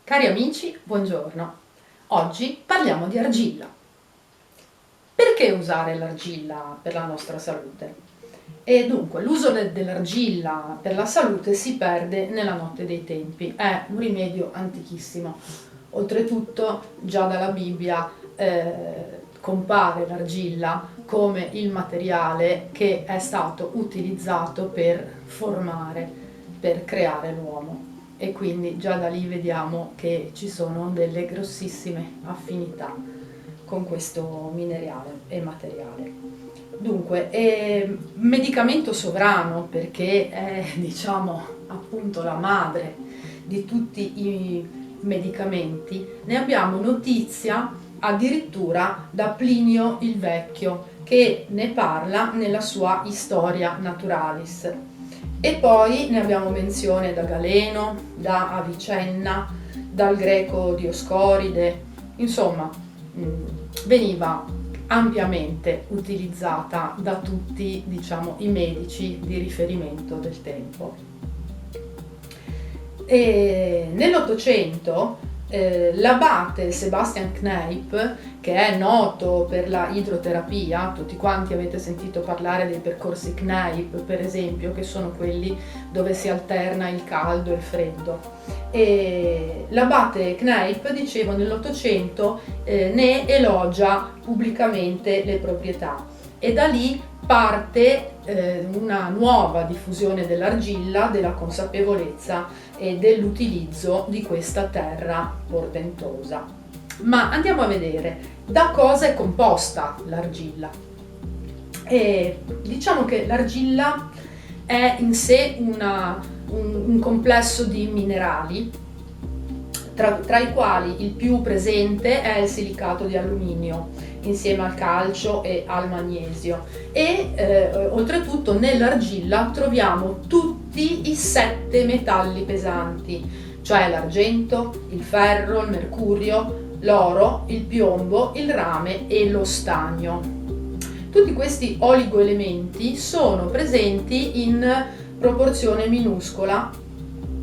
Cari amici, buongiorno. Oggi parliamo di argilla. Perché usare l'argilla per la nostra salute? E dunque, l'uso dell'argilla per la salute si perde nella notte dei tempi, è un rimedio antichissimo. Oltretutto, già dalla Bibbia compare l'argilla come il materiale che è stato utilizzato per formare, per creare l'uomo. E quindi già da lì vediamo che ci sono delle grossissime affinità con questo minerale e materiale. Dunque, è medicamento sovrano perché è, appunto la madre di tutti i medicamenti. Ne abbiamo notizia addirittura da Plinio il Vecchio, che ne parla nella sua Historia Naturalis. E poi ne abbiamo menzione da Galeno, da Avicenna, dal greco Dioscoride, insomma veniva ampiamente utilizzata da tutti, i medici di riferimento del tempo. E nell'Ottocento l'abate Sebastian Kneipp, che è noto per la idroterapia, tutti quanti avete sentito parlare dei percorsi Kneipp, per esempio, che sono quelli dove si alterna il caldo e il freddo. E l'abate Kneipp, dicevo, nell'Ottocento ne elogia pubblicamente le proprietà e da lì parte una nuova diffusione dell'argilla, della consapevolezza e dell'utilizzo di questa terra portentosa. Ma andiamo a vedere da cosa è composta l'argilla. E diciamo che l'argilla è in sé un complesso di minerali, tra i quali il più presente è il silicato di alluminio, insieme al calcio e al magnesio. E oltretutto nell'argilla troviamo tutti i 7 metalli pesanti, cioè l'argento, il ferro, il mercurio, l'oro, il piombo, il rame e lo stagno. Tutti questi oligoelementi sono presenti in proporzione minuscola,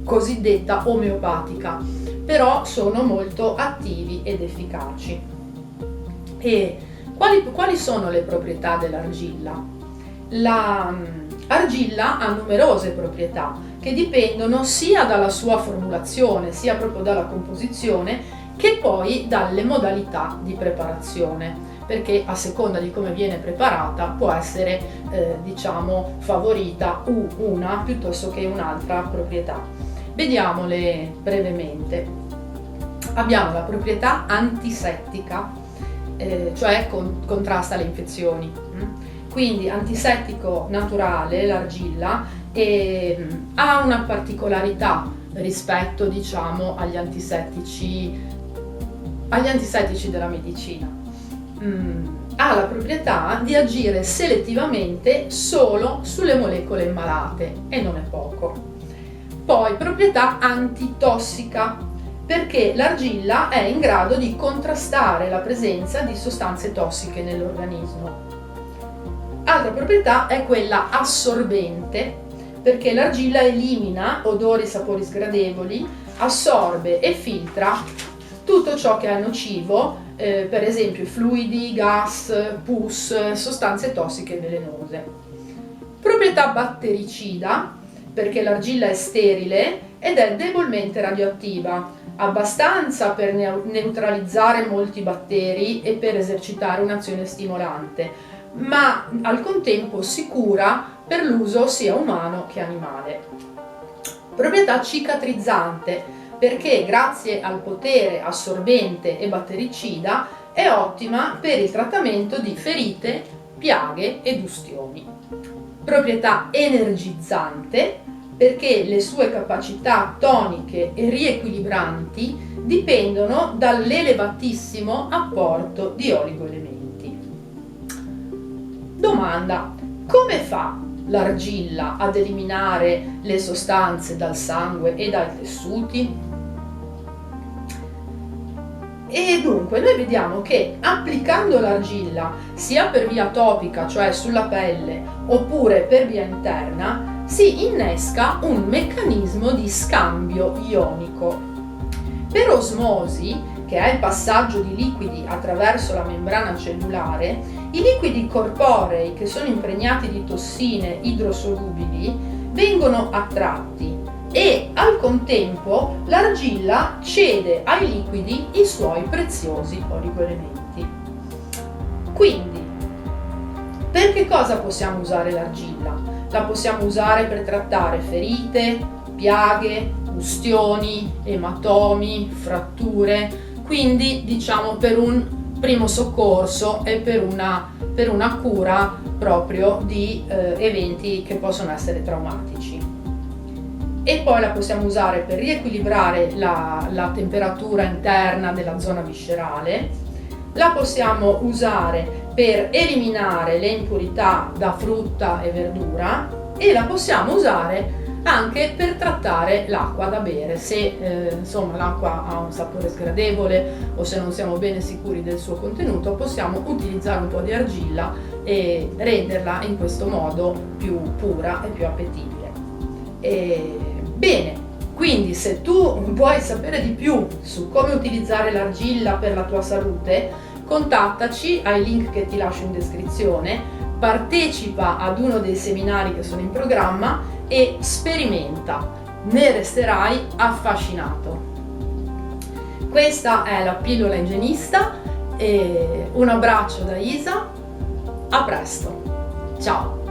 cosiddetta omeopatica, però sono molto attivi ed efficaci. E quali sono le proprietà dell'argilla? L'argilla ha numerose proprietà che dipendono sia dalla sua formulazione, sia proprio dalla composizione, che poi dalle modalità di preparazione, perché a seconda di come viene preparata può essere favorita una piuttosto che un'altra proprietà. Vediamole brevemente. Abbiamo la proprietà antisettica, cioè contrasta le infezioni. Quindi antisettico naturale, l'argilla, ha una particolarità rispetto agli antisettici della medicina. Ha la proprietà di agire selettivamente solo sulle molecole malate, e non è poco. Poi proprietà antitossica, perché l'argilla è in grado di contrastare la presenza di sostanze tossiche nell'organismo. Altra proprietà è quella assorbente, perché l'argilla elimina odori e sapori sgradevoli, assorbe e filtra tutto ciò che è nocivo, per esempio fluidi, gas, pus, sostanze tossiche e velenose. Proprietà battericida, perché l'argilla è sterile ed è debolmente radioattiva, abbastanza per neutralizzare molti batteri e per esercitare un'azione stimolante, ma al contempo sicura per l'uso sia umano che animale. Proprietà cicatrizzante, perché grazie al potere assorbente e battericida è ottima per il trattamento di ferite, piaghe ed ustioni. Proprietà energizzante, perché le sue capacità toniche e riequilibranti dipendono dall'elevatissimo apporto di oligoelementi. Domanda: come fa l'argilla ad eliminare le sostanze dal sangue e dai tessuti? E dunque noi vediamo che applicando l'argilla sia per via topica, cioè sulla pelle, oppure per via interna, si innesca un meccanismo di scambio ionico. Per osmosi, che è il passaggio di liquidi attraverso la membrana cellulare, i liquidi corporei che sono impregnati di tossine idrosolubili vengono attratti e al contempo l'argilla cede ai liquidi i suoi preziosi oligoelementi. Quindi, per che cosa possiamo usare l'argilla? La possiamo usare per trattare ferite, piaghe, ustioni, ematomi, fratture, quindi diciamo per un primo soccorso e per una cura proprio di eventi che possono essere traumatici. E poi la possiamo usare per riequilibrare la temperatura interna della zona viscerale, la possiamo usare per eliminare le impurità da frutta e verdura e la possiamo usare anche per trattare l'acqua da bere, se insomma l'acqua ha un sapore sgradevole o se non siamo bene sicuri del suo contenuto, possiamo utilizzare un po' di argilla e renderla in questo modo più pura e più appetibile. Bene, quindi se tu vuoi sapere di più su come utilizzare l'argilla per la tua salute, contattaci ai link che ti lascio in descrizione, partecipa ad uno dei seminari che sono in programma e sperimenta, ne resterai affascinato. Questa è la pillola igienista e un abbraccio da Isa, a presto, ciao!